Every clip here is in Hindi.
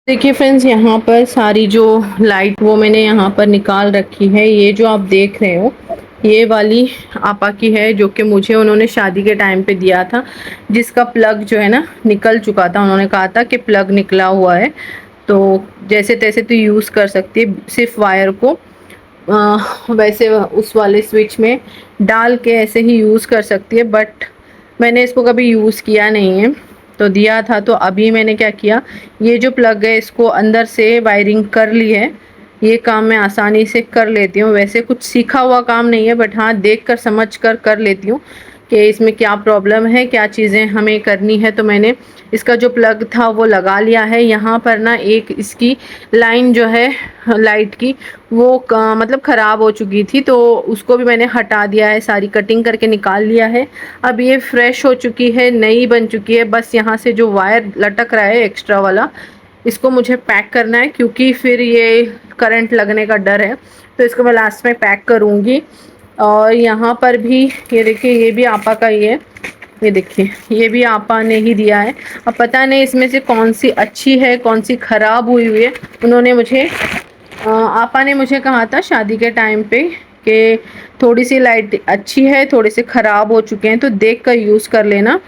देखिए फ्रेंड्स, यहाँ पर सारी जो लाइट वो मैंने यहाँ पर निकाल रखी है। ये जो आप देख रहे हो ये वाली आपा की है, जो कि मुझे उन्होंने शादी के टाइम पे दिया था, जिसका प्लग जो है ना निकल चुका था। उन्होंने कहा था कि प्लग निकला हुआ है तो जैसे तैसे तो यूज़ कर सकती है, सिर्फ वायर को वैसे उस वाले स्विच में डाल के ऐसे ही यूज़ कर सकती है। बट मैंने इसको कभी यूज़ किया नहीं है, तो दिया था। तो अभी मैंने क्या किया, ये जो प्लग है इसको अंदर से वायरिंग कर ली है। ये काम मैं आसानी से कर लेती हूँ। वैसे कुछ सीखा हुआ काम नहीं है, बट हाँ देख कर समझ कर लेती हूँ कि इसमें क्या प्रॉब्लम है, क्या चीज़ें हमें करनी है। तो मैंने इसका जो प्लग था वो लगा लिया है। यहाँ पर ना एक इसकी लाइन जो है लाइट की वो मतलब ख़राब हो चुकी थी, तो उसको भी मैंने हटा दिया है, सारी कटिंग करके निकाल लिया है। अब ये फ्रेश हो चुकी है, नई बन चुकी है। बस यहाँ से जो वायर लटक रहा है एक्स्ट्रा वाला, इसको मुझे पैक करना है, क्योंकि फिर ये करंट लगने का डर है। तो इसको मैं लास्ट में पैक करूँगी। और यहाँ पर भी ये देखिए, ये भी आपा का ही है। ये देखिए, ये भी आपा ने ही दिया है। अब पता नहीं इसमें से कौन सी अच्छी है कौन सी ख़राब हुई हुई है। उन्होंने मुझे आपा ने मुझे कहा था शादी के टाइम पे कि थोड़ी सी लाइट अच्छी है, थोड़े से ख़राब हो चुके हैं, तो देख कर यूज़ कर लेना।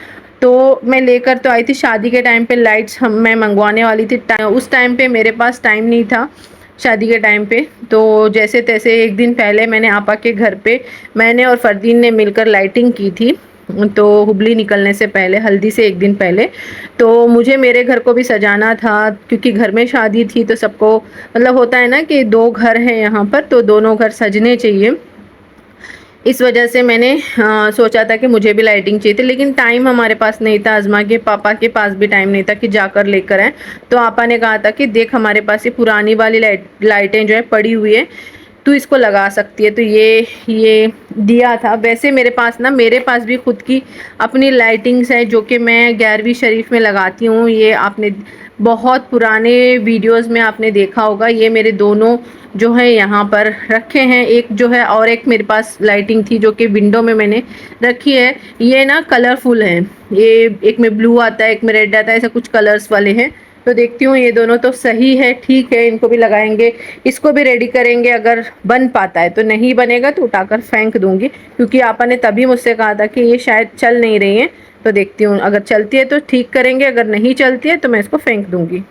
तो मैं लेकर तो आई थी शादी के टाइम पे लाइट्स, हम मैं मंगवाने वाली थी। उस टाइम पे मेरे पास टाइम नहीं था शादी के टाइम पे। तो जैसे तैसे एक दिन पहले मैंने आपा के घर पे मैंने और फरदीन ने मिलकर लाइटिंग की थी। तो हुबली निकलने से पहले, हल्दी से एक दिन पहले, तो मुझे मेरे घर को भी सजाना था, क्योंकि घर में शादी थी। तो सबको मतलब होता है ना कि दो घर हैं यहाँ पर, तो दोनों घर सजने चाहिए। इस वजह से मैंने सोचा था कि मुझे भी लाइटिंग चाहिए थी, लेकिन टाइम हमारे पास नहीं था। अज़मा के पापा के पास भी टाइम नहीं था कि जाकर लेकर आए। तो आपा ने कहा था कि देख, हमारे पास ये पुरानी वाली लाइटें जो है पड़ी हुई है, तू इसको लगा सकती है। तो ये दिया था। वैसे मेरे पास भी खुद की अपनी लाइटिंग्स है, जो कि मैं 11वीं शरीफ में लगाती हूँ। ये आपने बहुत पुराने वीडियोस में आपने देखा होगा। ये मेरे दोनों जो है यहाँ पर रखे हैं, एक जो है और एक मेरे पास लाइटिंग थी जो कि विंडो में मैंने रखी है। ये ना कलरफुल है, ये एक में ब्लू आता है, एक में रेड आता है, ऐसा कुछ कलर्स वाले हैं। तो देखती हूँ ये दोनों तो सही है, ठीक है, इनको भी लगाएंगे, इसको भी रेडी करेंगे। अगर बन पाता है तो, नहीं बनेगा तो उठाकर फेंक दूंगी, क्योंकि आपा ने तभी मुझसे कहा था कि ये शायद चल नहीं रही है। तो देखती हूँ, अगर चलती है तो ठीक करेंगे, अगर नहीं चलती है तो मैं इसको फेंक दूंगी।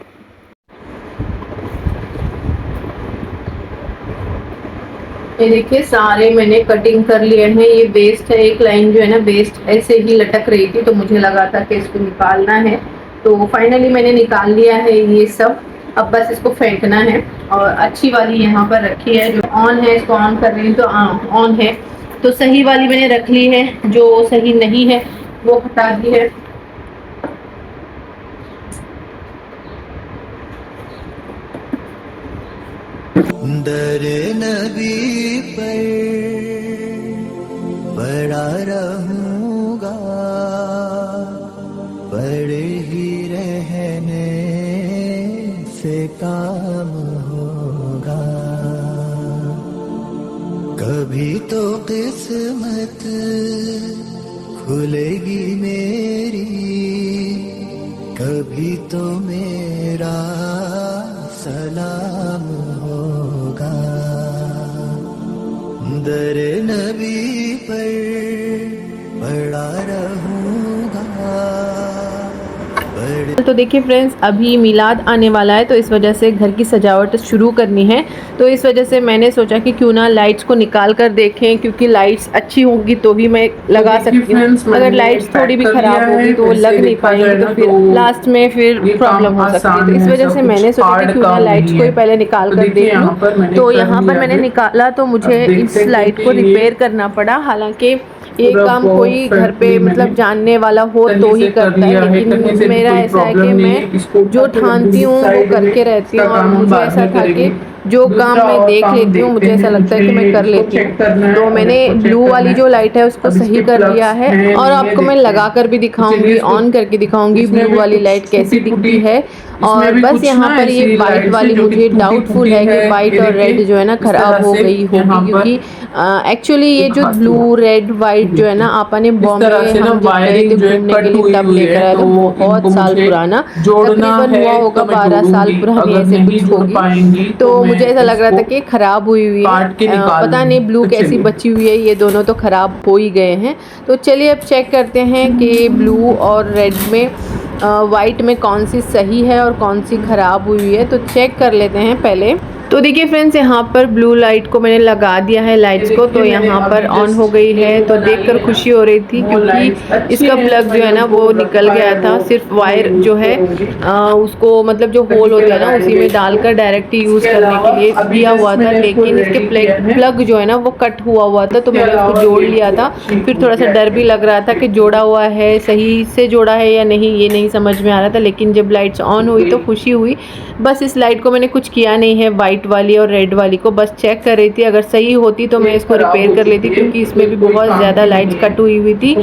ये देखिए, सारे मैंने कटिंग कर लिए हैं। ये वेस्ट है, एक लाइन जो है ना वेस्ट ऐसे ही लटक रही थी, तो मुझे लगा था कि इसको निकालना है। तो फाइनली मैंने निकाल लिया है ये सब। अब बस इसको फेंकना है। और अच्छी वाली यहाँ पर रखी है, जो ऑन है इसको ऑन कर रही हूँ, तो ऑन है। तो सही वाली मैंने रख ली है, जो सही नहीं है वो हटा दी है। दर नबी पर पड़ा रहूंगा, पड़े ही रहने से काम होगा। कभी तो किस्मत खुलेगी मेरी, कभी तो मेरा सलाम होगा। दर नबी पर पड़ा रहूंगा। तो देखिए फ्रेंड्स, अभी मिलाद आने वाला है, तो इस वजह से घर की सजावट शुरू करनी है। तो इस वजह से मैंने सोचा कि क्यों ना लाइट्स को निकाल कर देखें, क्योंकि लाइट्स अच्छी होंगी तो ही मैं लगा सकती हूँ। अगर लाइट्स थोड़ी भी खराब होगी तो वो लग नहीं पाएंगी, तो फिर लास्ट में फिर प्रॉब्लम हो सकती है। तो इस वजह से मैंने सोचा कि क्यों ना लाइट्स को ही पहले निकाल कर देख लूँ। तो यहाँ पर मैंने निकाला, तो मुझे इस लाइट को रिपेयर करना पड़ा। हालांकि ये काम कोई घर पे मतलब जानने वाला हो तो ही करता है, लेकिन मेरा ऐसा है कि मैं जो ठानती हूँ वो करके रहती हूँ। और मुझे ऐसा था कि जो काम मैं देख लेती हूँ, मुझे ऐसा लगता है कि मैं कर लेती हूँ। तो मैंने ब्लू वाली जो लाइट है उसको सही कर लिया है, और आपको मैं लगा कर भी दिखाऊंगी, ऑन करके दिखाऊंगी ब्लू वाली लाइट कैसी दिखती है। और बस यहाँ पर ये वाइट वाली मुझे डाउटफुल है कि वाइट और रेड जो है ना ख़राब हो गई होगी, क्योंकि एक्चुअली ये जो ब्लू रेड वाइट जो है ना आपा ने बॉम्बे हम जब गए थे घूमने के लिए तब लेकर आया था, बहुत साल पुराना, तकरीबन हुआ होगा 12 साल पुरानी ऐसे कुछ होगी। तो मुझे ऐसा लग रहा था कि ख़राब हुई हुई है, पता नहीं ब्लू कैसी बची हुई है, ये दोनों तो ख़राब हो ही गए हैं। तो चलिए अब चेक करते हैं कि ब्लू और रेड में वाइट में कौन सी सही है और कौन सी ख़राब हुई है। तो चेक कर लेते हैं पहले। तो देखिए फ्रेंड्स, यहाँ पर ब्लू लाइट को मैंने लगा दिया है लाइट्स को, तो यहाँ पर ऑन हो गई है। तो देखकर खुशी हो रही थी क्योंकि इसका प्लग जो है ना वो निकल गया था, सिर्फ वायर जो है उसको मतलब जो होल होता है ना उसी में डालकर डायरेक्ट यूज़ करने के लिए दिया हुआ था, लेकिन इसके प्लग जो है ना वो कट हुआ था। तो मैंने उसको जोड़ लिया था, फिर थोड़ा सा डर भी लग रहा था कि जोड़ा हुआ है, सही से जोड़ा है या नहीं ये नहीं समझ में आ रहा था। लेकिन जब लाइट्स ऑन हुई तो खुशी हुई। बस इस लाइट को मैंने कुछ किया नहीं है, वाइट वाली और रेड वाली को बस चेक कर रही थी, अगर सही होती तो मैं इसको रिपेयर कर लेती, क्योंकि इसमें भी बहुत ज़्यादा लाइट्स कट हुई थी,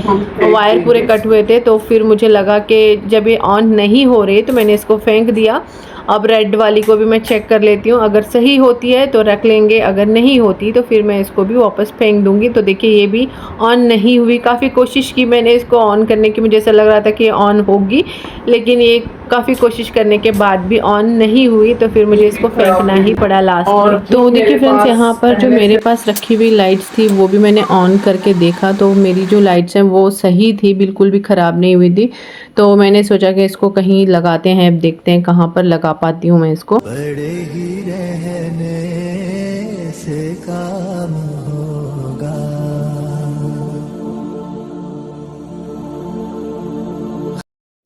वायर पूरे कट हुए थे। तो फिर मुझे लगा कि जब ये ऑन नहीं हो रही तो मैंने इसको फेंक दिया। अब रेड वाली को भी मैं चेक कर लेती हूँ, अगर सही होती है तो रख लेंगे, अगर नहीं होती तो फिर मैं इसको भी वापस फेंक दूँगी। तो देखिए ये भी ऑन नहीं हुई, काफ़ी कोशिश की मैंने इसको ऑन करने की, मुझे ऐसा लग रहा था कि ऑन होगी, लेकिन ये काफ़ी कोशिश करने के बाद भी ऑन नहीं हुई, तो फिर मुझे इसको फेंकना ही पड़ा लास्ट में। तो देखिए फ्रेंड्स, यहाँ पर जो मेरे पास रखी हुई लाइट्स थी वो भी मैंने ऑन करके देखा, तो मेरी जो लाइट्स हैं वो सही थी, बिल्कुल भी ख़राब नहीं हुई थी। तो मैंने सोचा कि इसको कहीं लगाते हैं, देखते हैं कहाँ पर लगा पाती हूँ मैं इसको। बड़े ही रहने से काम होगा।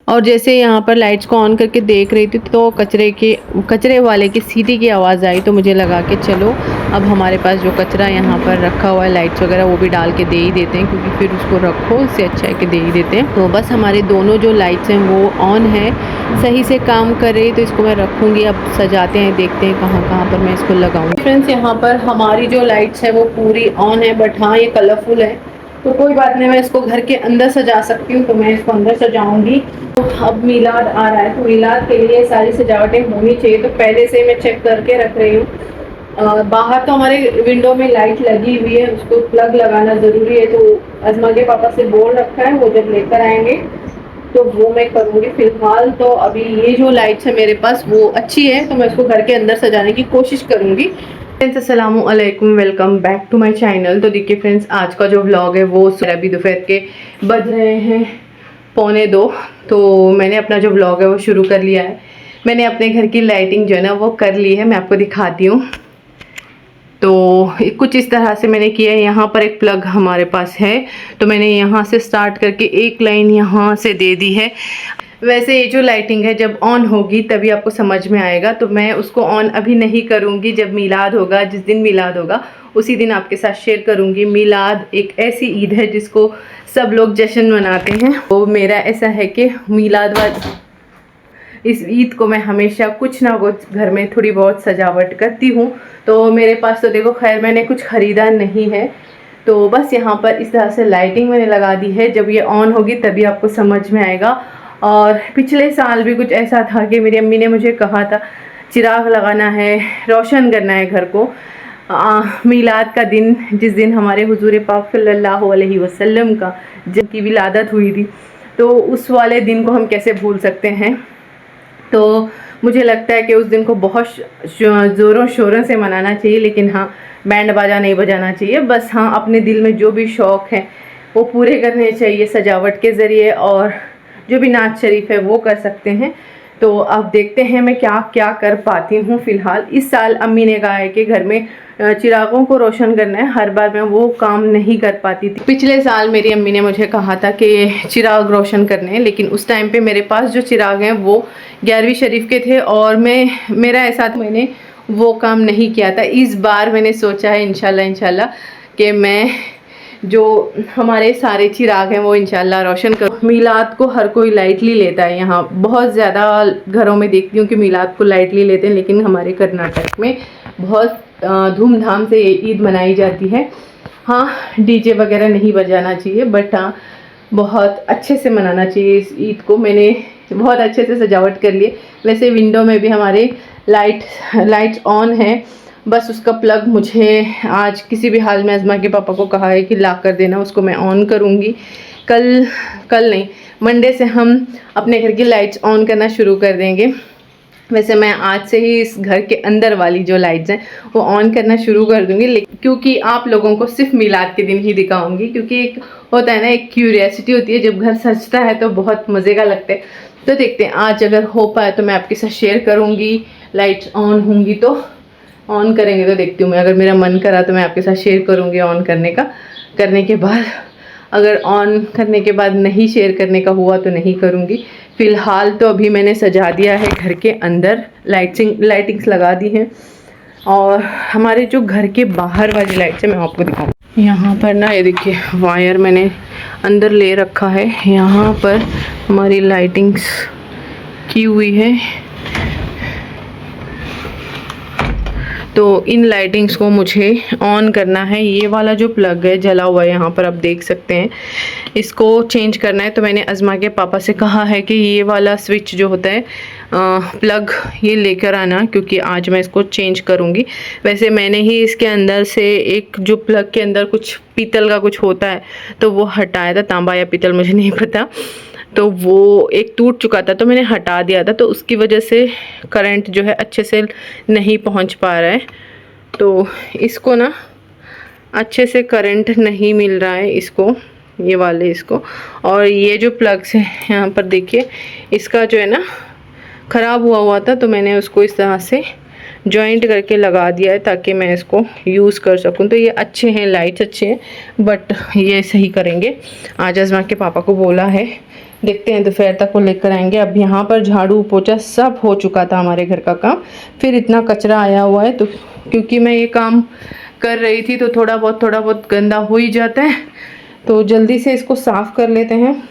और जैसे यहाँ पर लाइट्स को ऑन करके देख रही थी तो कचरे वाले की सीटी की आवाज़ आई, तो मुझे लगा कि चलो अब हमारे पास जो कचरा यहाँ पर रखा हुआ है लाइट्स वगैरह वो भी डाल के दे ही देते हैं, क्योंकि फिर उसको रखो इससे अच्छा है कि दे ही देते हैं। तो बस हमारे दोनों जो लाइट्स हैं वो ऑन है, सही से काम कर रही, तो इसको मैं रखूँगी। अब सजाते हैं, देखते हैं कहाँ कहाँ पर मैं इसको लगाऊँगी। फ्रेंड्स, यहाँ पर हमारी जो लाइट्स है वो पूरी ऑन है, बट हाँ ये कलरफुल है तो कोई बात नहीं, मैं इसको घर के अंदर सजा सकती हूँ, तो मैं इसको अंदर सजाऊंगी। तो अब मिलाद आ रहा है, तो मिलाद के लिए सारी सजावटें होनी चाहिए, तो पहले से मैं चेक करके रख रही हूँ। बाहर तो हमारे विंडो में लाइट लगी हुई है, उसको प्लग लगाना ज़रूरी है, तो अजमा के पापा से बोल रखा है, वो जब लेकर आएंगे तो वो मैं करूँगी। फिलहाल तो अभी ये जो लाइट्स है मेरे पास वो अच्छी है, तो मैं उसको घर के अंदर सजाने की कोशिश करूँगी। फ्रेंड्स, अस्सलाम वालेकुम, welcome back to my channel. तो देखिए फ्रेंड्स, आज का जो व्लॉग है वो अभी दोपहर के बज रहे हैं 1:45। तो मैंने अपना जो व्लॉग है वो शुरू कर लिया है। मैंने अपने घर की लाइटिंग जो है ना वो कर ली है, मैं आपको दिखाती हूँ। तो कुछ इस तरह से मैंने किया है। यहाँ पर एक प्लग हमारे पास है, तो मैंने यहाँ से स्टार्ट करके एक लाइन यहाँ से दे दी है। वैसे ये जो लाइटिंग है जब ऑन होगी तभी आपको समझ में आएगा, तो मैं उसको ऑन अभी नहीं करूँगी। जब मीलाद होगा, जिस दिन मीलाद होगा उसी दिन आपके साथ शेयर करूँगी। मीलाद एक ऐसी ईद है जिसको सब लोग जश्न मनाते हैं। तो मेरा ऐसा है कि मीलाद वाली इस ईद को मैं हमेशा कुछ ना कुछ घर में थोड़ी बहुत सजावट करती हूँ। तो मेरे पास तो देखो खैर मैंने कुछ ख़रीदा नहीं है, तो बस यहाँ पर इस तरह से लाइटिंग मैंने लगा दी है। जब ये ऑन होगी तभी आपको समझ में आएगा। और पिछले साल भी कुछ ऐसा था कि मेरी अम्मी ने मुझे कहा था चिराग लगाना है, रोशन करना है घर को। मीलाद का दिन, जिस दिन हमारे हुजूर पाक सल्लल्लाहु अलैहि वसल्लम का जिनकी विलादत हुई थी, तो उस वाले दिन को हम कैसे भूल सकते हैं। तो मुझे लगता है कि उस दिन को बहुत ज़ोरों शोरों से मनाना चाहिए, लेकिन हाँ बैंड बाजा नहीं बजाना चाहिए। बस हाँ अपने दिल में जो भी शौक़ हैं वो पूरे करने चाहिए सजावट के ज़रिए, और जो भी नाच शरीफ है वो कर सकते हैं। तो अब देखते हैं मैं क्या क्या कर पाती हूँ। फ़िलहाल इस साल अम्मी ने कहा है कि घर में चिरागों को रोशन करना है, हर बार मैं वो काम नहीं कर पाती थी। पिछले साल मेरी अम्मी ने मुझे कहा था कि चिराग रोशन करने हैं, लेकिन उस टाइम पे मेरे पास जो चिराग हैं वो 11वीं शरीफ के थे और मेरा ऐसा था मैंने वो काम नहीं किया था। इस बार मैंने सोचा है इंशाल्लाह कि मैं जो हमारे सारे चिराग हैं वो इंशाल्लाह रोशन करूँ। मीलाद को हर कोई लाइटली लेता है, यहाँ बहुत ज़्यादा घरों में देखती हूँ कि मीलाद को लाइटली लेते हैं, लेकिन हमारे कर्नाटक में बहुत धूमधाम से ईद मनाई जाती है। हाँ डीजे वगैरह नहीं बजाना चाहिए, बट हाँ बहुत अच्छे से मनाना चाहिए इस ईद को। मैंने बहुत अच्छे से सजावट कर ली। वैसे विंडो में भी हमारे लाइट्स ऑन है, बस उसका प्लग मुझे आज किसी भी हाल में अज़मा के पापा को कहा है कि ला कर देना, उसको मैं ऑन करूँगी। कल नहीं, मंडे से हम अपने घर की लाइट्स ऑन करना शुरू कर देंगे। वैसे मैं आज से ही इस घर के अंदर वाली जो लाइट्स हैं वो ऑन करना शुरू कर दूँगी, क्योंकि आप लोगों को सिर्फ मिलाद के दिन ही दिखाऊँगी, क्योंकि एक होता है ना, एक क्यूरियोसिटी होती है, जब घर सजता है तो बहुत मज़े का लगता है। तो देखते हैं आज अगर हो पाए तो मैं आपके साथ शेयर करूँगी। लाइट्स ऑन होंगी तो ऑन करेंगे तो देखती हूँ मैं, अगर मेरा मन करा तो मैं आपके साथ शेयर करूँगी ऑन करने के बाद। अगर ऑन करने के बाद नहीं शेयर करने का हुआ तो नहीं करूँगी। फ़िलहाल तो अभी मैंने सजा दिया है घर के अंदर, लाइटिंग्स लगा दी हैं। और हमारे जो घर के बाहर वाली लाइट्स है मैं आपको दिखाऊँ। यहाँ पर ना ये देखिए वायर मैंने अंदर ले रखा है, यहाँ पर हमारी लाइटिंग्स की हुई है। तो इन लाइटिंग्स को मुझे ऑन करना है। ये वाला जो प्लग है जला हुआ है, यहाँ पर आप देख सकते हैं, इसको चेंज करना है। तो मैंने अज़मा के पापा से कहा है कि ये वाला स्विच जो होता है प्लग ये लेकर आना, क्योंकि आज मैं इसको चेंज करूँगी। वैसे मैंने ही इसके अंदर से एक जो प्लग के अंदर कुछ पीतल का कुछ होता है तो वो हटाया था, तांबा या पीतल मुझे नहीं पता, तो वो एक टूट चुका था तो मैंने हटा दिया था। तो उसकी वजह से करंट जो है अच्छे से नहीं पहुंच पा रहा है। तो इसको ना अच्छे से करंट नहीं मिल रहा है इसको, ये वाले इसको। और ये जो प्लग्स है यहाँ पर देखिए, इसका जो है ना ख़राब हुआ था, तो मैंने उसको इस तरह से जॉइंट करके लगा दिया है ताकि मैं इसको यूज़ कर सकूं। तो ये अच्छे हैं, लाइट्स अच्छे हैं, बट ये सही करेंगे। आज अज़मा के पापा को बोला है, देखते हैं दोपहर तक वो लेकर आएंगे। अब यहाँ पर झाड़ू पोछा सब हो चुका था हमारे घर का काम, फिर इतना कचरा आया हुआ है। तो क्योंकि मैं ये काम कर रही थी तो थोड़ा बहुत गंदा हो ही जाता है, तो जल्दी से इसको साफ़ कर लेते हैं।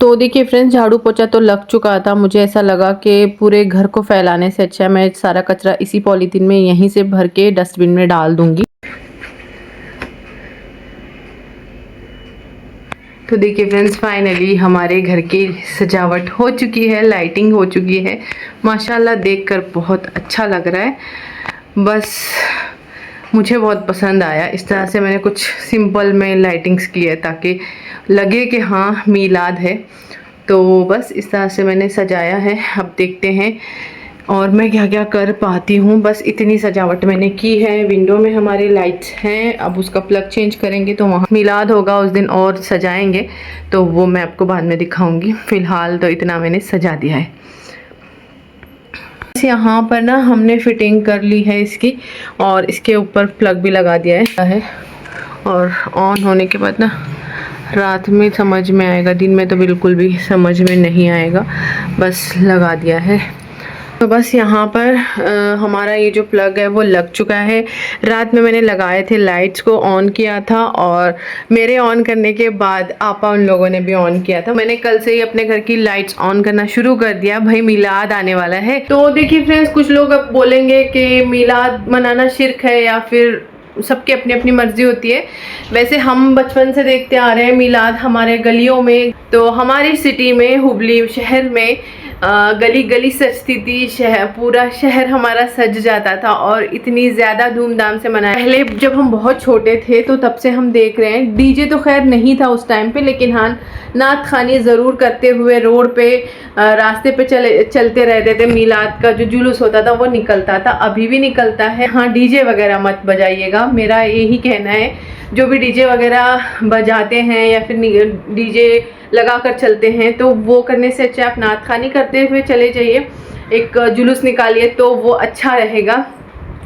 तो देखिए फ्रेंड्स, झाड़ू पोछा तो लग चुका था। मुझे ऐसा लगा कि पूरे घर को फैलाने से अच्छा मैं सारा कचरा इसी पॉलीथीन में यहीं से भर के डस्टबिन में डाल दूंगी। तो देखिए फ्रेंड्स, फाइनली हमारे घर की सजावट हो चुकी है, लाइटिंग हो चुकी है। माशाल्लाह देखकर बहुत अच्छा लग रहा है। बस मुझे बहुत पसंद आया। इस तरह से मैंने कुछ सिंपल में लाइटिंग्स की है ताकि लगे कि हाँ मीलाद है। तो बस इस तरह से मैंने सजाया है। अब देखते हैं और मैं क्या क्या कर पाती हूँ। बस इतनी सजावट मैंने की है। विंडो में हमारी लाइट्स हैं, अब उसका प्लग चेंज करेंगे तो वहाँ मीलाद होगा उस दिन और सजाएंगे, तो वो मैं आपको बाद में दिखाऊंगी। फ़िलहाल तो इतना मैंने सजा दिया है। यहाँ पर ना हमने फिटिंग कर ली है इसकी, और इसके ऊपर प्लग भी लगा दिया है। और ऑन होने के बाद ना रात में समझ में आएगा, दिन में तो बिल्कुल भी समझ में नहीं आएगा। बस लगा दिया है। तो बस यहाँ पर हमारा ये जो प्लग है वो लग चुका है। रात में मैंने लगाए थे, लाइट्स को ऑन किया था, और मेरे ऑन करने के बाद आपा उन लोगों ने भी ऑन किया था। मैंने कल से ही अपने घर की लाइट्स ऑन करना शुरू कर दिया। भाई मीलाद आने वाला है। तो देखिए फ्रेंड्स, कुछ लोग अब बोलेंगे कि मीलाद मनाना शिर्क है, या फिर सबकी अपनी अपनी मर्जी होती है। वैसे हम बचपन से देखते आ रहे हैं मीलाद हमारे गलियों में। तो हमारी सिटी में, हुबली शहर में गली गली सजती थी, पूरा शहर हमारा सज जाता था, और इतनी ज़्यादा धूमधाम से मनाया। पहले जब हम बहुत छोटे थे तो तब से हम देख रहे हैं। डीजे तो खैर नहीं था उस टाइम पे, लेकिन हाँ नात खानी ज़रूर करते हुए रोड पे रास्ते पे चलते रहते थे। मीलाद का जो जुलूस होता था वो निकलता था, अभी भी निकलता है। हाँ, डीजे वगैरह मत बजाइएगा, मेरा यही कहना है। जो भी डीजे वगैरह बजाते हैं या फिर डीजे लगा कर चलते हैं, तो वो करने से अच्छा आप नात खानी करते हुए चले जाइए, एक जुलूस निकालिए, तो वो अच्छा रहेगा।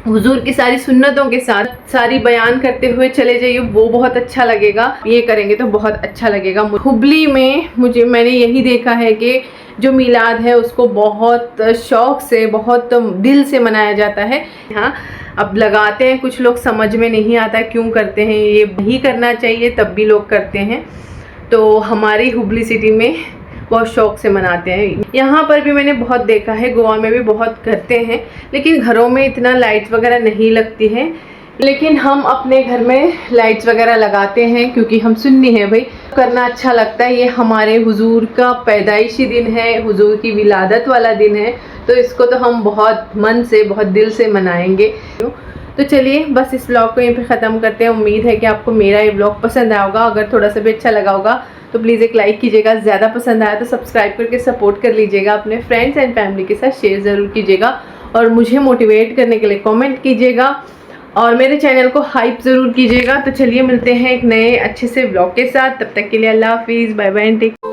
हुजूर की सारी सुन्नतों के साथ सारी बयान करते हुए चले जाइए, वो बहुत अच्छा लगेगा। ये करेंगे तो बहुत अच्छा लगेगा। हुबली में मैंने यही देखा है कि जो मीलाद है उसको बहुत शौक से, बहुत दिल से मनाया जाता है। हाँ, अब लगाते हैं, कुछ लोग समझ में नहीं आता क्यों करते हैं, ये नहीं करना चाहिए, तब भी लोग करते हैं। तो हमारी हुबली सिटी में बहुत शौक से मनाते हैं। यहाँ पर भी मैंने बहुत देखा है, गोवा में भी बहुत करते हैं, लेकिन घरों में इतना लाइट्स वगैरह नहीं लगती हैं। लेकिन हम अपने घर में लाइट्स वगैरह लगाते हैं, क्योंकि हम सुन्नी हैं भाई, करना अच्छा लगता है। ये हमारे हुजूर का पैदाइशी दिन है, हुजूर की विलादत वाला दिन है, तो इसको तो हम बहुत मन से, बहुत दिल से मनाएंगे। तो चलिए बस इस ब्लॉग को यहीं पे ख़त्म करते हैं। उम्मीद है कि आपको मेरा ये ब्लॉग पसंद आया होगा। अगर थोड़ा सा भी अच्छा लगा होगा तो प्लीज़ एक लाइक कीजिएगा, ज़्यादा पसंद आया तो सब्सक्राइब करके सपोर्ट कर लीजिएगा, अपने फ्रेंड्स एंड फैमिली के साथ शेयर ज़रूर कीजिएगा और मुझे मोटिवेट करने के लिए कमेंट कीजिएगा और मेरे चैनल को हाइप ज़रूर कीजिएगा। तो चलिए मिलते हैं एक नए अच्छे से ब्लॉग के साथ, तब तक के लिए अल्लाह हाफिज़, बाय बाय एंड टेक।